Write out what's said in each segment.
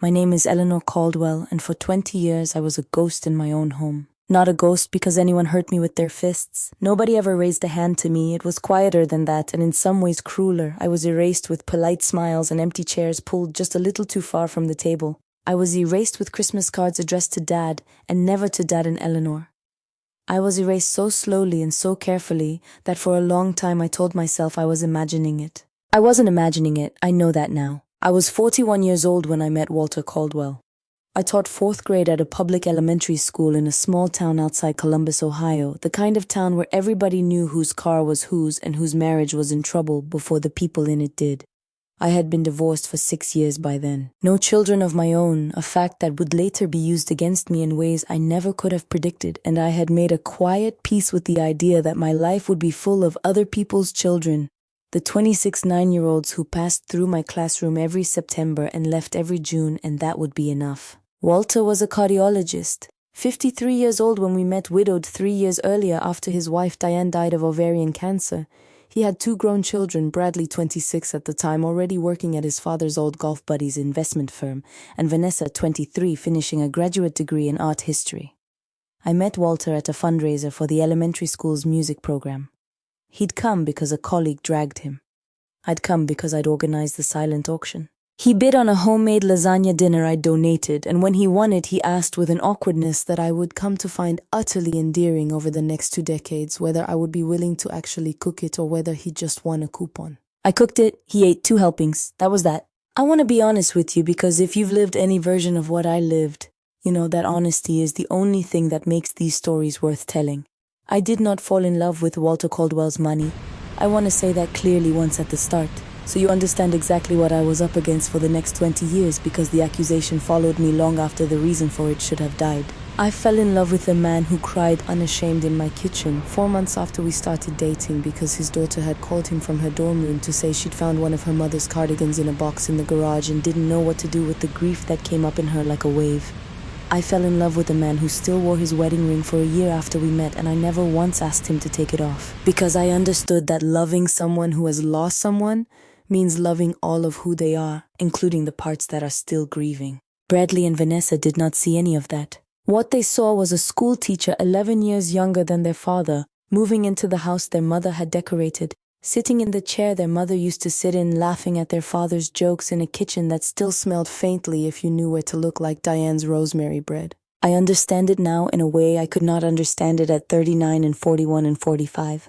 My name is Eleanor Caldwell, and for 20 years I was a ghost in my own home. Not a ghost because anyone hurt me with their fists. Nobody ever raised a hand to me. It was quieter than that, and in some ways crueler. I was erased with polite smiles and empty chairs pulled just a little too far from the table. I was erased with Christmas cards addressed to Dad, and never to Dad and Eleanor. I was erased so slowly and so carefully that for a long time I told myself I was imagining it. I wasn't imagining it, I know that now. I was 41 years old when I met Walter Caldwell. I taught 4th grade at a public elementary school in a small town outside Columbus, Ohio, the kind of town where everybody knew whose car was whose and whose marriage was in trouble before the people in it did. I had been divorced for 6 years by then. No children of my own, a fact that would later be used against me in ways I never could have predicted, and I had made a quiet peace with the idea that my life would be full of other people's children. The 26 9-year-olds who passed through my classroom every September and left every June, and that would be enough. Walter was a cardiologist, 53 years old when we met, widowed 3 years earlier after his wife Diane died of ovarian cancer. He had 2 grown children, Bradley, 26 at the time, already working at his father's old golf buddy's investment firm, and Vanessa, 23, finishing a graduate degree in art history. I met Walter at a fundraiser for the elementary school's music program. He'd come because a colleague dragged him. I'd come because I'd organized the silent auction. He bid on a homemade lasagna dinner I'd donated, and when he won it, he asked with an awkwardness that I would come to find utterly endearing over the next 2 decades, whether I would be willing to actually cook it or whether he just won a coupon. I cooked it, he ate 2 helpings. That was that. I want to be honest with you because if you've lived any version of what I lived, you know that honesty is the only thing that makes these stories worth telling. I did not fall in love with Walter Caldwell's money. I want to say that clearly once at the start, so you understand exactly what I was up against for the next 20 years because the accusation followed me long after the reason for it should have died. I fell in love with a man who cried unashamed in my kitchen 4 months after we started dating because his daughter had called him from her dorm room to say she'd found one of her mother's cardigans in a box in the garage and didn't know what to do with the grief that came up in her like a wave. I fell in love with a man who still wore his wedding ring for a year after we met, and I never once asked him to take it off. Because I understood that loving someone who has lost someone means loving all of who they are, including the parts that are still grieving. Bradley and Vanessa did not see any of that. What they saw was a school teacher 11 years younger than their father, moving into the house their mother had decorated, sitting in the chair their mother used to sit in, laughing at their father's jokes in a kitchen that still smelled faintly if you knew where to look, like Diane's rosemary bread. I understand it now in a way I could not understand it at 39 and 41 and 45.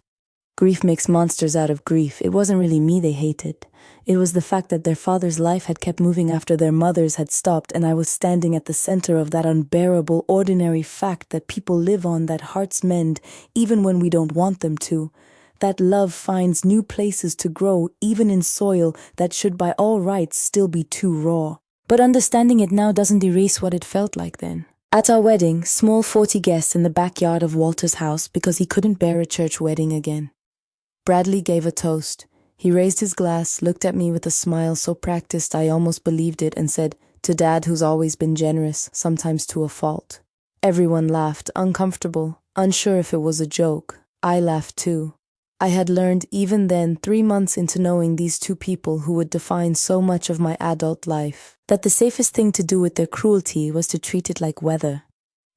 Grief makes monsters out of grief. It wasn't really me they hated. It was the fact that their father's life had kept moving after their mother's had stopped, and I was standing at the center of that unbearable, ordinary fact that people live on, that hearts mend even when we don't want them to. That love finds new places to grow, even in soil that should by all rights still be too raw. But understanding it now doesn't erase what it felt like then. At our wedding, small 40 guests in the backyard of Walter's house because he couldn't bear a church wedding again. Bradley gave a toast. He raised his glass, looked at me with a smile so practiced I almost believed it, and said, "To Dad who's always been generous, sometimes to a fault." Everyone laughed, uncomfortable, unsure if it was a joke. I laughed too. I had learned even then, 3 months into knowing these 2 people who would define so much of my adult life, that the safest thing to do with their cruelty was to treat it like weather.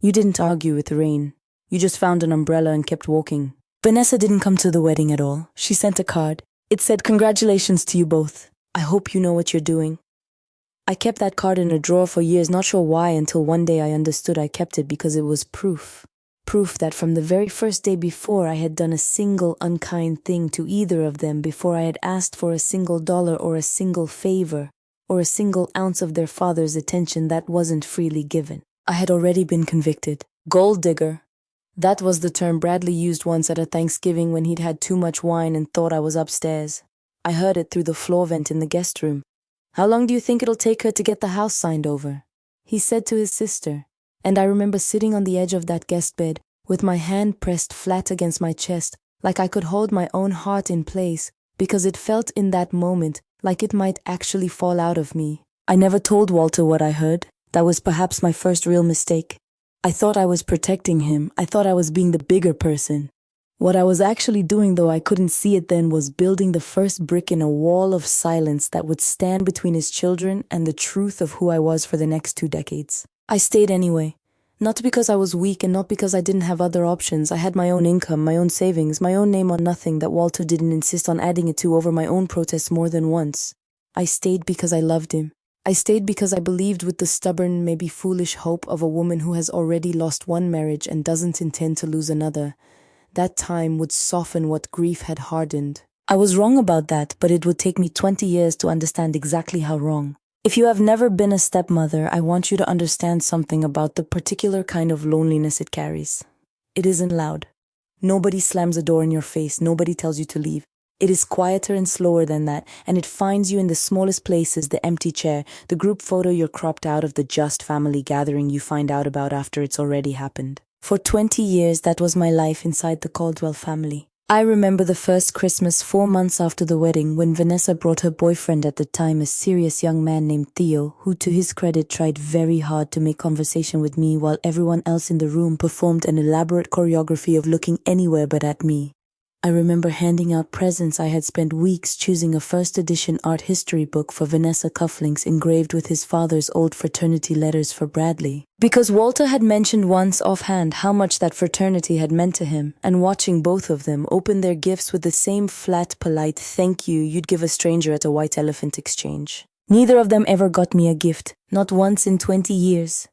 You didn't argue with rain. You just found an umbrella and kept walking. Vanessa didn't come to the wedding at all. She sent a card. It said, "Congratulations to you both. I hope you know what you're doing." I kept that card in a drawer for years, not sure why, until one day I understood I kept it because it was proof. Proof that from the very first day before I had done a single unkind thing to either of them, before I had asked for a single dollar or a single favor or a single ounce of their father's attention that wasn't freely given. I had already been convicted. Gold digger. That was the term Bradley used once at a Thanksgiving when he'd had too much wine and thought I was upstairs. I heard it through the floor vent in the guest room. "How long do you think it'll take her to get the house signed over?" he said to his sister. And I remember sitting on the edge of that guest bed with my hand pressed flat against my chest, like I could hold my own heart in place, because it felt in that moment like it might actually fall out of me. I never told Walter what I heard. That was perhaps my first real mistake. I thought I was protecting him. I thought I was being the bigger person. What I was actually doing, though I couldn't see it then, was building the first brick in a wall of silence that would stand between his children and the truth of who I was for the next 2 decades. I stayed anyway. Not because I was weak and not because I didn't have other options. I had my own income, my own savings, my own name on nothing that Walter didn't insist on adding it to over my own protests more than once. I stayed because I loved him. I stayed because I believed with the stubborn, maybe foolish hope of a woman who has already lost one marriage and doesn't intend to lose another. That time would soften what grief had hardened. I was wrong about that, but it would take me 20 years to understand exactly how wrong. If you have never been a stepmother, I want you to understand something about the particular kind of loneliness it carries. It isn't loud. Nobody slams a door in your face. Nobody tells you to leave. It is quieter and slower than that, and it finds you in the smallest places: the empty chair, the group photo you're cropped out of, the just family gathering you find out about after it's already happened. For 20 years, that was my life inside the Caldwell family. I remember the first Christmas 4 months after the wedding, when Vanessa brought her boyfriend at the time, a serious young man named Theo, who to his credit tried very hard to make conversation with me while everyone else in the room performed an elaborate choreography of looking anywhere but at me. I remember handing out presents. I had spent weeks choosing a first edition art history book for Vanessa, cufflinks engraved with his father's old fraternity letters for Bradley. Because Walter had mentioned once offhand how much that fraternity had meant to him, and watching both of them open their gifts with the same flat, polite thank you you'd give a stranger at a white elephant exchange. Neither of them ever got me a gift, not once in 20 years.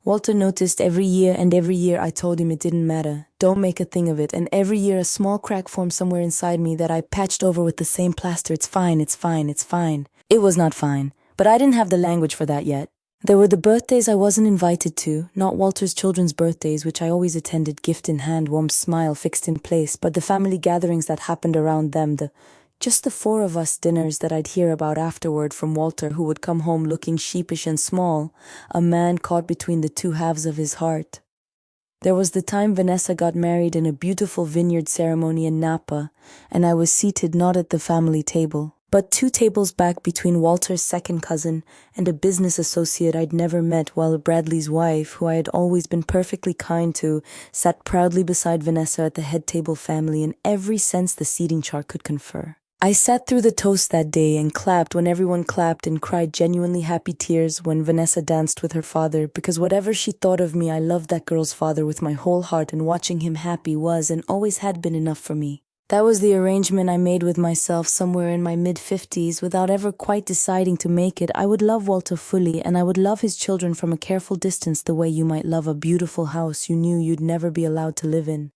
Walter noticed every year, and every year I told him it didn't matter. Don't make a thing of it. And every year a small crack formed somewhere inside me that I patched over with the same plaster. It's fine, it's fine, it's fine. It was not fine, but I didn't have the language for that yet. There were the birthdays I wasn't invited to, not Walter's children's birthdays, which I always attended, gift in hand, warm smile fixed in place, but the family gatherings that happened around them, just the 4 of us dinners that I'd hear about afterward from Walter, who would come home looking sheepish and small, a man caught between the 2 halves of his heart. There was the time Vanessa got married in a beautiful vineyard ceremony in Napa, and I was seated not at the family table, but 2 tables back between Walter's second cousin and a business associate I'd never met, while Bradley's wife, who I had always been perfectly kind to, sat proudly beside Vanessa at the head table family in every sense the seating chart could confer. I sat through the toast that day and clapped when everyone clapped and cried genuinely happy tears when Vanessa danced with her father, because whatever she thought of me, I loved that girl's father with my whole heart, and watching him happy was and always had been enough for me. That was the arrangement I made with myself somewhere in my mid-50s without ever quite deciding to make it. I would love Walter fully, and I would love his children from a careful distance, the way you might love a beautiful house you knew you'd never be allowed to live in.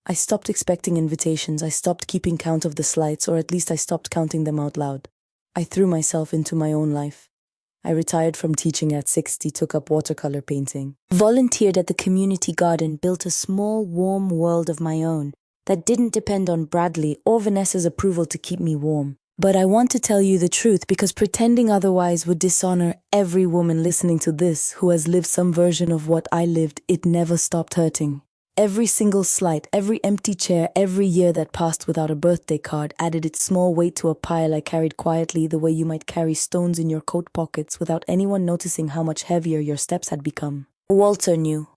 I stopped expecting invitations. I stopped keeping count of the slights, or at least I stopped counting them out loud. I threw myself into my own life. I retired from teaching at 60, took up watercolor painting, volunteered at the community garden, built a small, warm world of my own that didn't depend on Bradley or Vanessa's approval to keep me warm. But I want to tell you the truth, because pretending otherwise would dishonor every woman listening to this who has lived some version of what I lived. It never stopped hurting. Every single slight, every empty chair, every year that passed without a birthday card added its small weight to a pile I carried quietly, the way you might carry stones in your coat pockets without anyone noticing how much heavier your steps had become. Walter knew.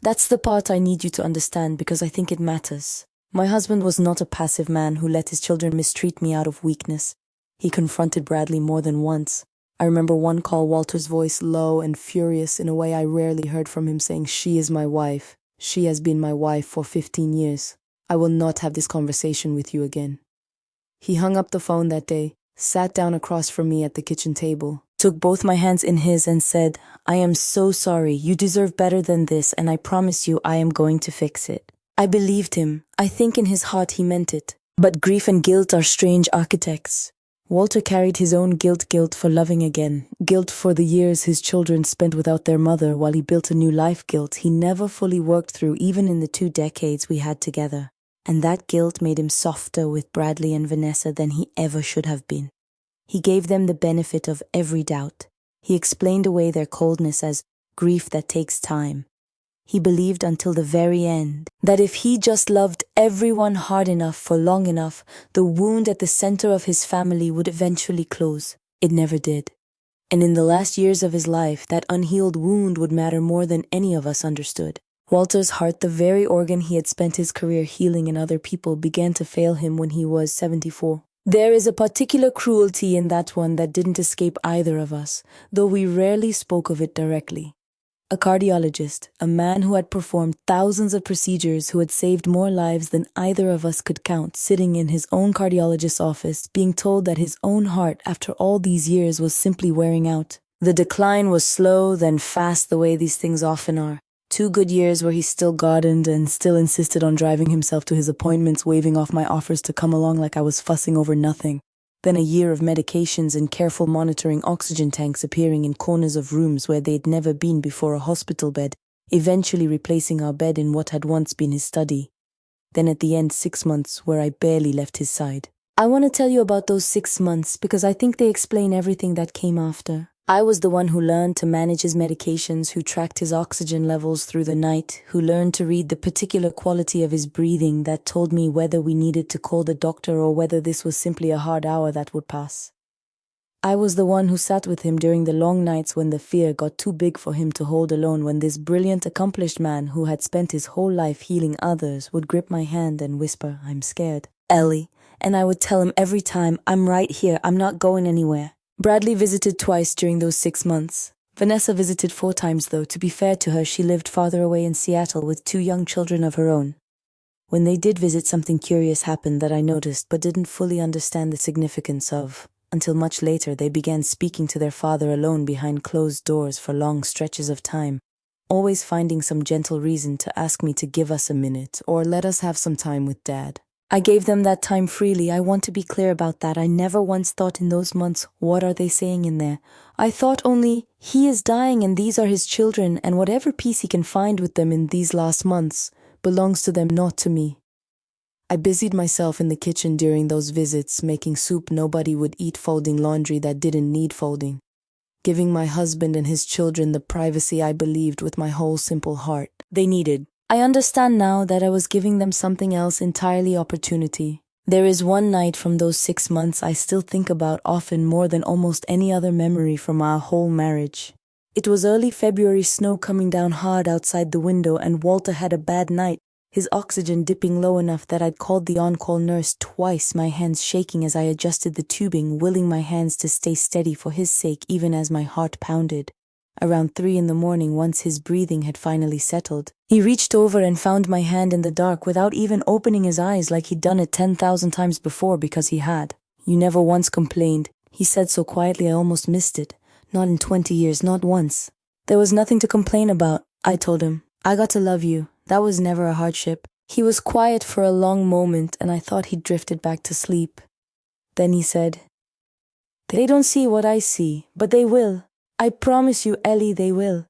That's the part I need you to understand, because I think it matters. My husband was not a passive man who let his children mistreat me out of weakness. He confronted Bradley more than once. I remember one call, Walter's voice low and furious in a way I rarely heard from him, saying, "She is my wife. She has been my wife for 15 years. I will not have this conversation with you again." He hung up the phone that day, sat down across from me at the kitchen table, took both my hands in his and said, "I am so sorry. You deserve better than this, and I promise you I am going to fix it." I believed him. I think in his heart he meant it. But grief and guilt are strange architects. Walter carried his own guilt for loving again, guilt for the years his children spent without their mother, while he built a new life, guilt he never fully worked through even in the 2 decades we had together. And that guilt made him softer with Bradley and Vanessa than he ever should have been. He gave them the benefit of every doubt. He explained away their coldness as grief that takes time. He believed until the very end that if he just loved everyone hard enough for long enough, the wound at the center of his family would eventually close. It never did. And in the last years of his life, that unhealed wound would matter more than any of us understood. Walter's heart, the very organ he had spent his career healing in other people, began to fail him when he was 74. There is a particular cruelty in that one that didn't escape either of us, though we rarely spoke of it directly. A cardiologist, a man who had performed thousands of procedures, who had saved more lives than either of us could count, sitting in his own cardiologist's office, being told that his own heart, after all these years, was simply wearing out. The decline was slow, then fast, the way these things often are. 2 good years where he still gardened and still insisted on driving himself to his appointments, waving off my offers to come along like I was fussing over nothing. Then a year of medications and careful monitoring, oxygen tanks appearing in corners of rooms where they'd never been before, a hospital bed, eventually replacing our bed in what had once been his study. Then at the end, 6 months where I barely left his side. I want to tell you about those 6 months because I think they explain everything that came after. I was the one who learned to manage his medications, who tracked his oxygen levels through the night, who learned to read the particular quality of his breathing that told me whether we needed to call the doctor or whether this was simply a hard hour that would pass. I was the one who sat with him during the long nights when the fear got too big for him to hold alone, when this brilliant, accomplished man who had spent his whole life healing others would grip my hand and whisper, "I'm scared, Ellie," and I would tell him every time, "I'm right here, I'm not going anywhere." Bradley visited twice during those 6 months. Vanessa visited 4 times, though. To be fair to her, she lived farther away in Seattle with 2 young children of her own. When they did visit, something curious happened that I noticed but didn't fully understand the significance of, until much later they began speaking to their father alone behind closed doors for long stretches of time, always finding some gentle reason to ask me to give us a minute or let us have some time with Dad. I gave them that time freely. I want to be clear about that. I never once thought in those months, what are they saying in there? I thought only, he is dying and these are his children, and whatever peace he can find with them in these last months belongs to them, not to me. I busied myself in the kitchen during those visits, making soup nobody would eat, folding laundry that didn't need folding, giving my husband and his children the privacy I believed with my whole simple heart they needed. I understand now that I was giving them something else entirely, opportunity. There is one night from those 6 months I still think about often, more than almost any other memory from our whole marriage. It was early February, snow coming down hard outside the window, and Walter had a bad night, his oxygen dipping low enough that I'd called the on-call nurse twice, my hands shaking as I adjusted the tubing, willing my hands to stay steady for his sake even as my heart pounded. Around 3 in the morning, once his breathing had finally settled, he reached over and found my hand in the dark without even opening his eyes, like he'd done it 10,000 times before, because he had. "You never once complained," he said so quietly I almost missed it. "Not in 20 years, not once." "There was nothing to complain about," I told him. "I got to love you. That was never a hardship." He was quiet for a long moment, and I thought he'd drifted back to sleep. Then he said, "They don't see what I see, but they will. I promise you, Ellie, they will."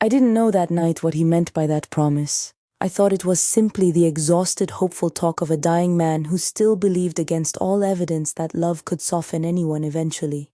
I didn't know that night what he meant by that promise. I thought it was simply the exhausted, hopeful talk of a dying man who still believed against all evidence that love could soften anyone eventually.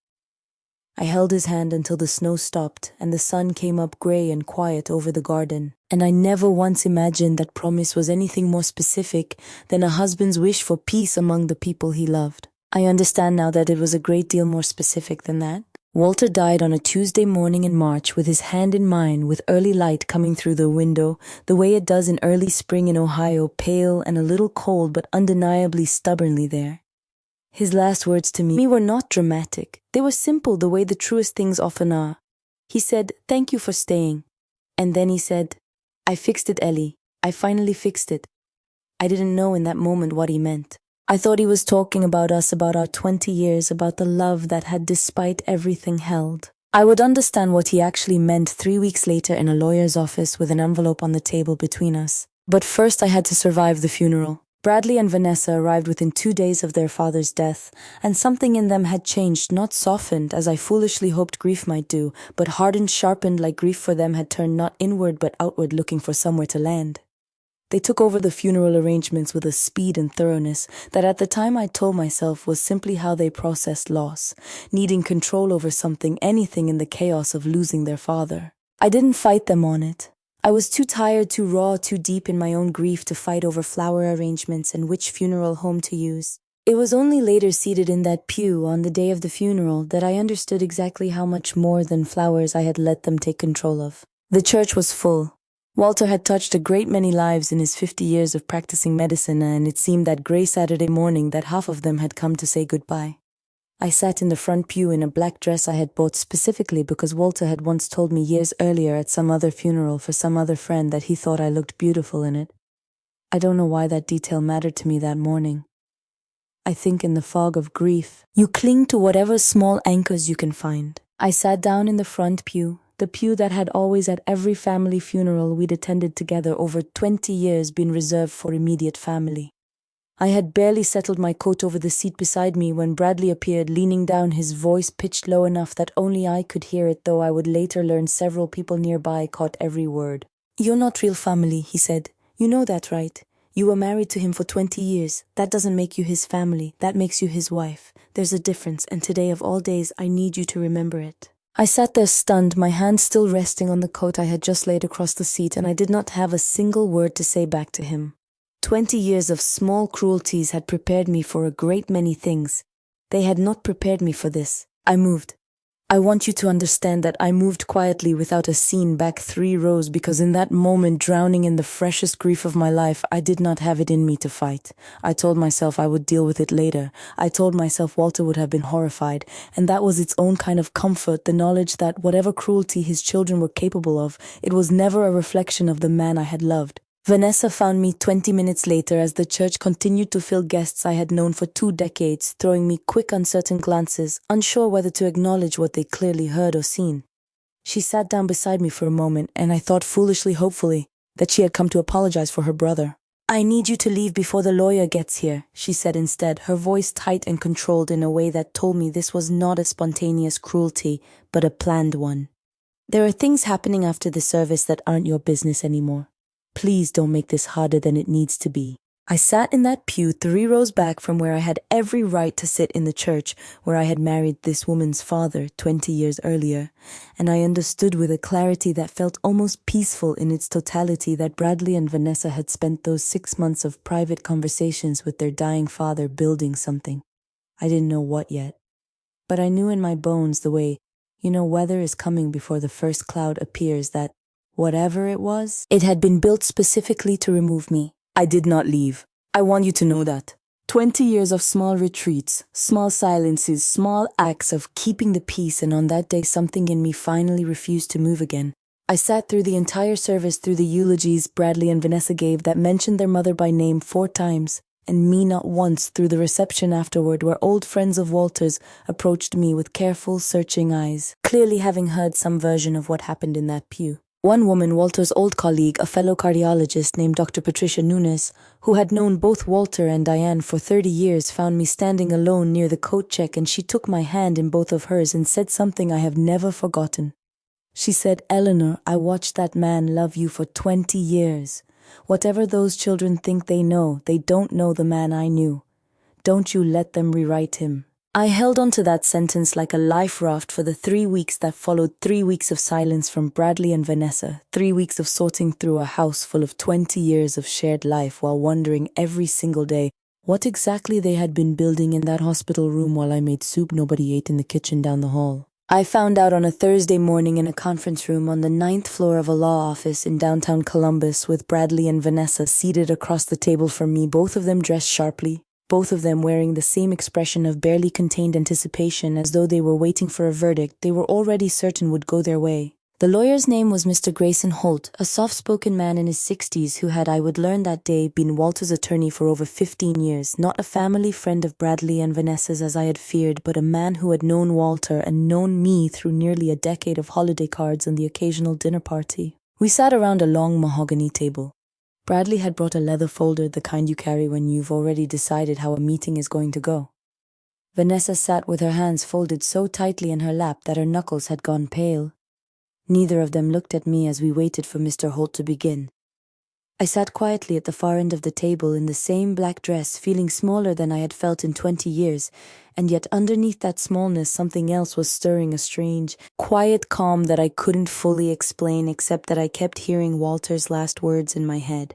I held his hand until the snow stopped and the sun came up grey and quiet over the garden, and I never once imagined that promise was anything more specific than a husband's wish for peace among the people he loved. I understand now that it was a great deal more specific than that. Walter died on a Tuesday morning in March, with his hand in mine, with early light coming through the window, the way it does in early spring in Ohio, pale and a little cold but undeniably stubbornly there. His last words to me were not dramatic. They were simple, the way the truest things often are. He said, "Thank you for staying." And then he said, "I fixed it, Ellie. I finally fixed it." I didn't know in that moment what he meant. I thought he was talking about us, about our 20 years, about the love that had, despite everything, held. I would understand what he actually meant 3 weeks later in a lawyer's office with an envelope on the table between us. But first I had to survive the funeral. Bradley and Vanessa arrived within 2 days of their father's death, and something in them had changed, not softened, as I foolishly hoped grief might do, but hardened, sharpened, like grief for them had turned not inward but outward, looking for somewhere to land. They took over the funeral arrangements with a speed and thoroughness that at the time I told myself was simply how they processed loss, needing control over something, anything, in the chaos of losing their father. I didn't fight them on it. I was too tired, too raw, too deep in my own grief to fight over flower arrangements and which funeral home to use. It was only later, seated in that pew on the day of the funeral, that I understood exactly how much more than flowers I had let them take control of. The church was full. Walter had touched a great many lives in his 50 years of practicing medicine, and it seemed that gray Saturday morning that half of them had come to say goodbye. I sat in the front pew in a black dress I had bought specifically because Walter had once told me years earlier at some other funeral for some other friend that he thought I looked beautiful in it. I don't know why that detail mattered to me that morning. I think in the fog of grief, you cling to whatever small anchors you can find. I sat down in the front pew, the pew that had always at every family funeral we'd attended together over 20 years been reserved for immediate family. I had barely settled my coat over the seat beside me when Bradley appeared, leaning down, his voice pitched low enough that only I could hear it, though I would later learn several people nearby caught every word. "You're not real family," he said. "You know that, right? You were married to him for 20 years. That doesn't make you his family. That makes you his wife. There's a difference, and today of all days, I need you to remember it." I sat there stunned, my hand still resting on the coat I had just laid across the seat, and I did not have a single word to say back to him. 20 years of small cruelties had prepared me for a great many things. They had not prepared me for this. I moved. I want you to understand that I moved quietly without a scene back 3 rows because in that moment, drowning in the freshest grief of my life, I did not have it in me to fight. I told myself I would deal with it later. I told myself Walter would have been horrified, and that was its own kind of comfort, the knowledge that whatever cruelty his children were capable of, it was never a reflection of the man I had loved. Vanessa found me 20 minutes later as the church continued to fill guests I had known for 2 decades, throwing me quick, uncertain glances, unsure whether to acknowledge what they clearly heard or seen. She sat down beside me for a moment, and I thought foolishly, hopefully, that she had come to apologize for her brother. "I need you to leave before the lawyer gets here," she said instead, her voice tight and controlled in a way that told me this was not a spontaneous cruelty, but a planned one. "There are things happening after the service that aren't your business anymore. Please don't make this harder than it needs to be." I sat in that pew 3 rows back from where I had every right to sit in the church where I had married this woman's father 20 years earlier, and I understood with a clarity that felt almost peaceful in its totality that Bradley and Vanessa had spent those 6 months of private conversations with their dying father building something. I didn't know what yet, but I knew in my bones the way, weather is coming before the first cloud appears, that whatever it was, it had been built specifically to remove me. I did not leave. I want you to know that. 20 years of small retreats, small silences, small acts of keeping the peace, and on that day something in me finally refused to move again. I sat through the entire service, through the eulogies Bradley and Vanessa gave that mentioned their mother by name 4 times, and me not once, through the reception afterward where old friends of Walter's approached me with careful, searching eyes, clearly having heard some version of what happened in that pew. One woman, Walter's old colleague, a fellow cardiologist named Dr. Patricia Nunes, who had known both Walter and Diane for 30 years, found me standing alone near the coat check, and she took my hand in both of hers and said something I have never forgotten. She said, "Eleanor, I watched that man love you for 20 years. Whatever those children think they know, they don't know the man I knew. Don't you let them rewrite him." I held on to that sentence like a life raft for the 3 weeks that followed, 3 weeks of silence from Bradley and Vanessa, 3 weeks of sorting through a house full of 20 years of shared life while wondering every single day what exactly they had been building in that hospital room while I made soup nobody ate in the kitchen down the hall. I found out on a Thursday morning in a conference room on the 9th floor of a law office in downtown Columbus, with Bradley and Vanessa seated across the table from me, both of them dressed sharply, both of them wearing the same expression of barely contained anticipation, as though they were waiting for a verdict they were already certain would go their way. The lawyer's name was Mr. Grayson Holt, a soft-spoken man in his 60s who had, I would learn that day, been Walter's attorney for over 15 years, not a family friend of Bradley and Vanessa's as I had feared, but a man who had known Walter and known me through nearly a decade of holiday cards and the occasional dinner party. We sat around a long mahogany table. Bradley had brought a leather folder, the kind you carry when you've already decided how a meeting is going to go. Vanessa sat with her hands folded so tightly in her lap that her knuckles had gone pale. Neither of them looked at me as we waited for Mr. Holt to begin. I sat quietly at the far end of the table in the same black dress, feeling smaller than I had felt in 20 years, and yet underneath that smallness something else was stirring, a strange, quiet calm that I couldn't fully explain, except that I kept hearing Walter's last words in my head.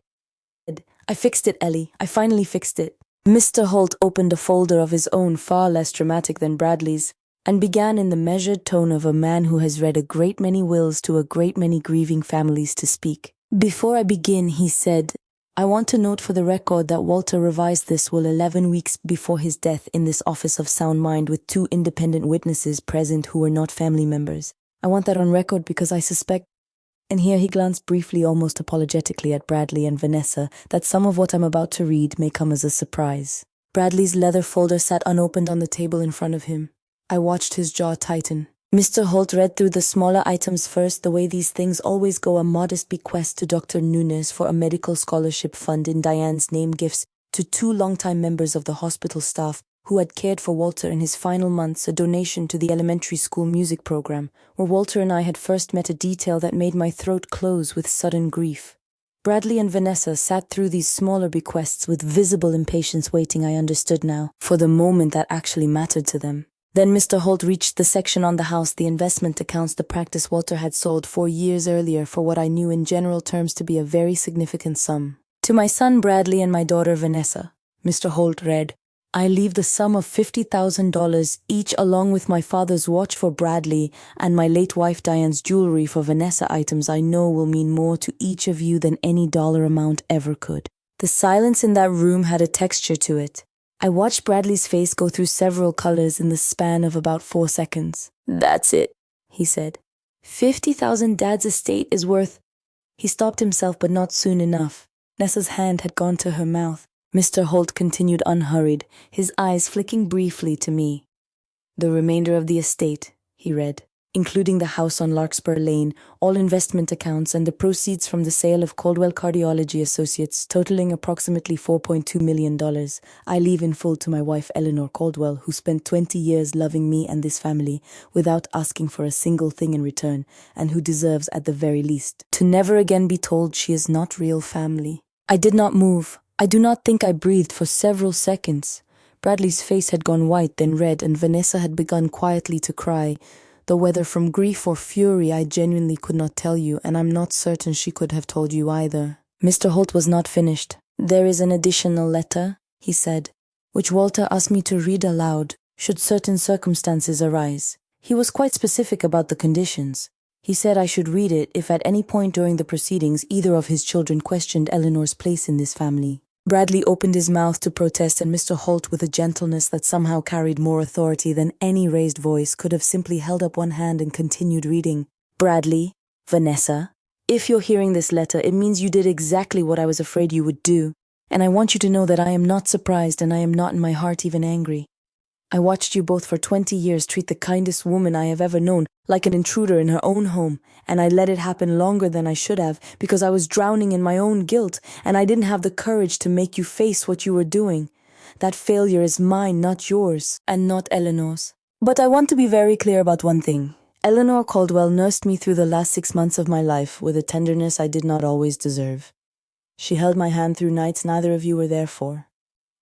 "I fixed it, Ellie. I finally fixed it." Mr. Holt opened a folder of his own, far less dramatic than Bradley's, and began in the measured tone of a man who has read a great many wills to a great many grieving families to speak. Before I begin, he said, I want to note for the record that Walter revised this will 11 weeks before his death in this office of sound mind with 2 independent witnesses present who were not family members. I want that on record because I suspect, and here he glanced briefly, almost apologetically at Bradley and Vanessa, that some of what I'm about to read may come as a surprise. Bradley's leather folder sat unopened on the table in front of him. I watched his jaw tighten. Mr. Holt read through the smaller items first, the way these things always go: a modest bequest to Dr. Nunes for a medical scholarship fund in Diane's name, gifts to 2 longtime members of the hospital staff who had cared for Walter in his final months, a donation to the elementary school music program, where Walter and I had first met, a detail that made my throat close with sudden grief. Bradley and Vanessa sat through these smaller bequests with visible impatience, waiting, I understood now, for the moment that actually mattered to them. Then Mr. Holt reached the section on the house, the investment accounts, the practice Walter had sold 4 years earlier for what I knew in general terms to be a very significant sum. To my son Bradley and my daughter Vanessa, Mr. Holt read, I leave the sum of $50,000 each, along with my father's watch for Bradley and my late wife Diane's jewelry for Vanessa, items I know will mean more to each of you than any dollar amount ever could. The silence in that room had a texture to it. I watched Bradley's face go through several colors in the span of about 4 seconds. That's it, he said. 50,000 Dad's estate is worth... He stopped himself, but not soon enough. Nessa's hand had gone to her mouth. Mr. Holt continued unhurried, his eyes flicking briefly to me. The remainder of the estate, he read, including the house on Larkspur Lane, all investment accounts, and the proceeds from the sale of Caldwell Cardiology Associates, totaling approximately $4.2 million, I leave in full to my wife Eleanor Caldwell, who spent 20 years loving me and this family without asking for a single thing in return, and who deserves, at the very least, to never again be told she is not real family. I did not move. I do not think I breathed for several seconds. Bradley's face had gone white, then red, and Vanessa had begun quietly to cry, though whether from grief or fury I genuinely could not tell you, and I'm not certain she could have told you either. Mr. Holt was not finished. There is an additional letter, he said, which Walter asked me to read aloud, should certain circumstances arise. He was quite specific about the conditions. He said I should read it if at any point during the proceedings either of his children questioned Eleanor's place in this family. Bradley opened his mouth to protest, and Mr. Holt, with a gentleness that somehow carried more authority than any raised voice, could have simply held up one hand and continued reading. Bradley, Vanessa, if you're hearing this letter, it means you did exactly what I was afraid you would do, and I want you to know that I am not surprised, and I am not in my heart even angry. I watched you both for 20 years treat the kindest woman I have ever known like an intruder in her own home, and I let it happen longer than I should have because I was drowning in my own guilt, and I didn't have the courage to make you face what you were doing. That failure is mine, not yours, and not Eleanor's. But I want to be very clear about one thing. Eleanor Caldwell nursed me through the last 6 months of my life with a tenderness I did not always deserve. She held my hand through nights neither of you were there for.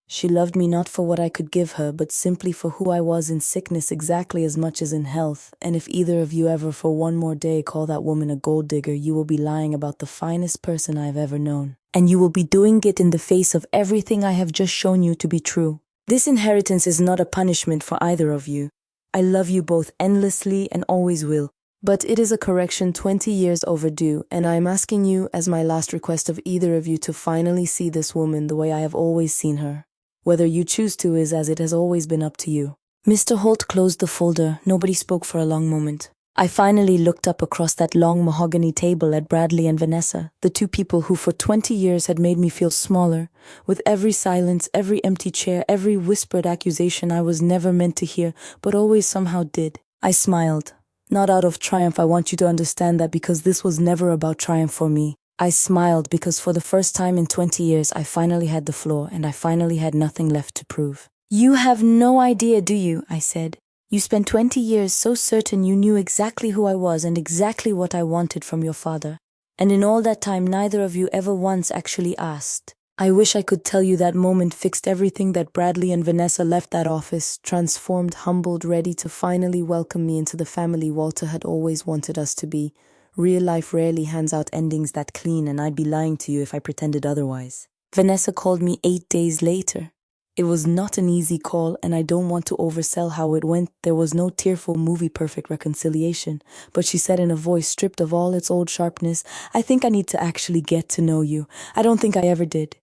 She loved me not for what I could give her, but simply for who I was in sickness exactly as much as in health, and if either of you ever for one more day call that woman a gold digger, you will be lying about the finest person I have ever known. And you will be doing it in the face of everything I have just shown you to be true. This inheritance is not a punishment for either of you. I love you both endlessly and always will. But it is a correction 20 years overdue, and I am asking you, as my last request of either of you, to finally see this woman the way I have always seen her. Whether you choose to is as it has always been up to you. Mr. Holt closed the folder. Nobody spoke for a long moment. I finally looked up across that long mahogany table at Bradley and Vanessa, the 2 people who for 20 years had made me feel smaller. With every silence, every empty chair, every whispered accusation I was never meant to hear, but always somehow did. I smiled. Not out of triumph, I want you to understand that, because this was never about triumph for me. I smiled because for the first time in 20 years I finally had the floor, and I finally had nothing left to prove. You have no idea, do you? I said. You spent 20 years so certain you knew exactly who I was and exactly what I wanted from your father. And in all that time neither of you ever once actually asked. I wish I could tell you that moment fixed everything, that Bradley and Vanessa left that office, transformed, humbled, ready to finally welcome me into the family Walter had always wanted us to be. Real life rarely hands out endings that clean, and I'd be lying to you if I pretended otherwise. Vanessa called me 8 days later. It was not an easy call, and I don't want to oversell how it went. There was no tearful movie-perfect reconciliation, but she said in a voice stripped of all its old sharpness, "I think I need to actually get to know you. I don't think I ever did."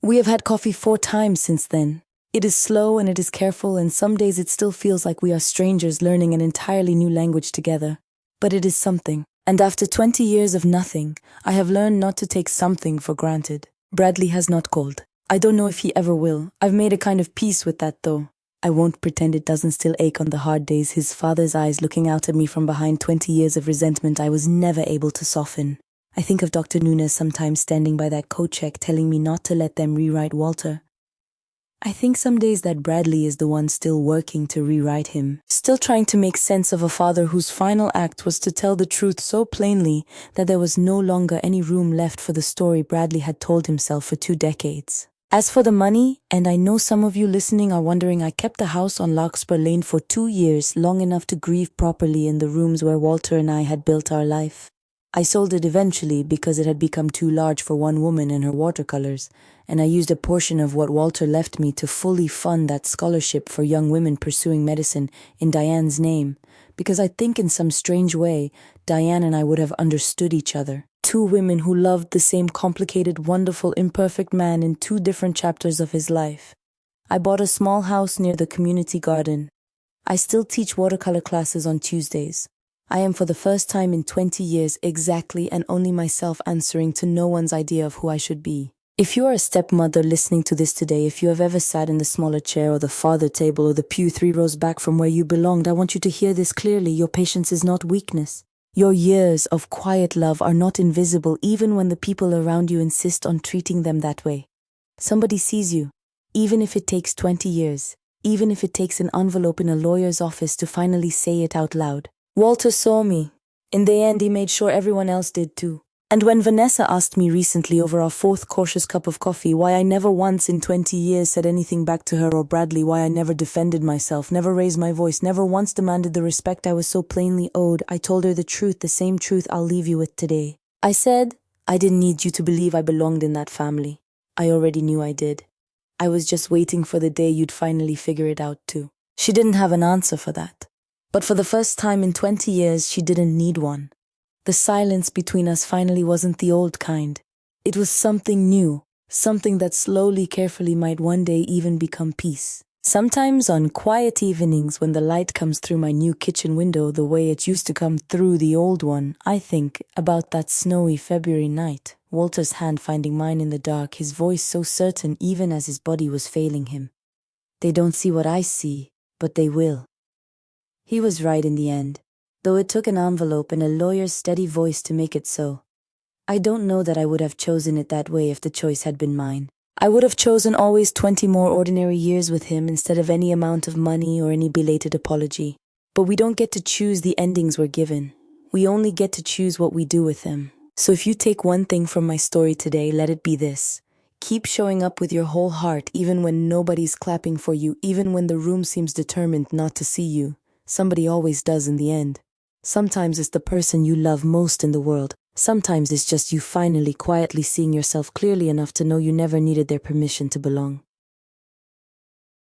We have had coffee 4 times since then. It is slow and it is careful, and some days it still feels like we are strangers learning an entirely new language together. But it is something. And after 20 years of nothing, I have learned not to take something for granted. Bradley has not called. I don't know if he ever will. I've made a kind of peace with that though. I won't pretend it doesn't still ache on the hard days, his father's eyes looking out at me from behind 20 years of resentment I was never able to soften. I think of Dr. Nunes sometimes standing by that coat check telling me not to let them rewrite Walter. I think some days that Bradley is the one still working to rewrite him, still trying to make sense of a father whose final act was to tell the truth so plainly that there was no longer any room left for the story Bradley had told himself for 2 decades. As for the money, and I know some of you listening are wondering, I kept the house on Larkspur Lane for 2 years, long enough to grieve properly in the rooms where Walter and I had built our life. I sold it eventually because it had become too large for one woman and her watercolors, and I used a portion of what Walter left me to fully fund that scholarship for young women pursuing medicine in Diane's name, because I think in some strange way, Diane and I would have understood each other. 2 women who loved the same complicated, wonderful, imperfect man in 2 different chapters of his life. I bought a small house near the community garden. I still teach watercolor classes on Tuesdays. I am for the first time in 20 years exactly and only myself, answering to no one's idea of who I should be. If you are a stepmother listening to this today, if you have ever sat in the smaller chair or the farther table or the pew 3 rows back from where you belonged, I want you to hear this clearly. Your patience is not weakness. Your years of quiet love are not invisible, even when the people around you insist on treating them that way. Somebody sees you, even if it takes 20 years, even if it takes an envelope in a lawyer's office to finally say it out loud. Walter saw me. In the end, he made sure everyone else did too. And when Vanessa asked me recently over our 4th cautious cup of coffee why I never once in 20 years said anything back to her or Bradley, why I never defended myself, never raised my voice, never once demanded the respect I was so plainly owed, I told her the truth, the same truth I'll leave you with today. I said, I didn't need you to believe I belonged in that family. I already knew I did. I was just waiting for the day you'd finally figure it out too. She didn't have an answer for that. But for the first time in 20 years, she didn't need one. The silence between us finally wasn't the old kind. It was something new, something that slowly, carefully might one day even become peace. Sometimes on quiet evenings when the light comes through my new kitchen window the way it used to come through the old one, I think about that snowy February night, Walter's hand finding mine in the dark, his voice so certain even as his body was failing him. They don't see what I see, but they will. He was right in the end, though it took an envelope and a lawyer's steady voice to make it so. I don't know that I would have chosen it that way if the choice had been mine. I would have chosen always 20 more ordinary years with him instead of any amount of money or any belated apology. But we don't get to choose the endings we're given. We only get to choose what we do with them. So if you take one thing from my story today, let it be this. Keep showing up with your whole heart even when nobody's clapping for you, even when the room seems determined not to see you. Somebody always does in the end. Sometimes it's the person you love most in the world. Sometimes it's just you finally quietly seeing yourself clearly enough to know you never needed their permission to belong.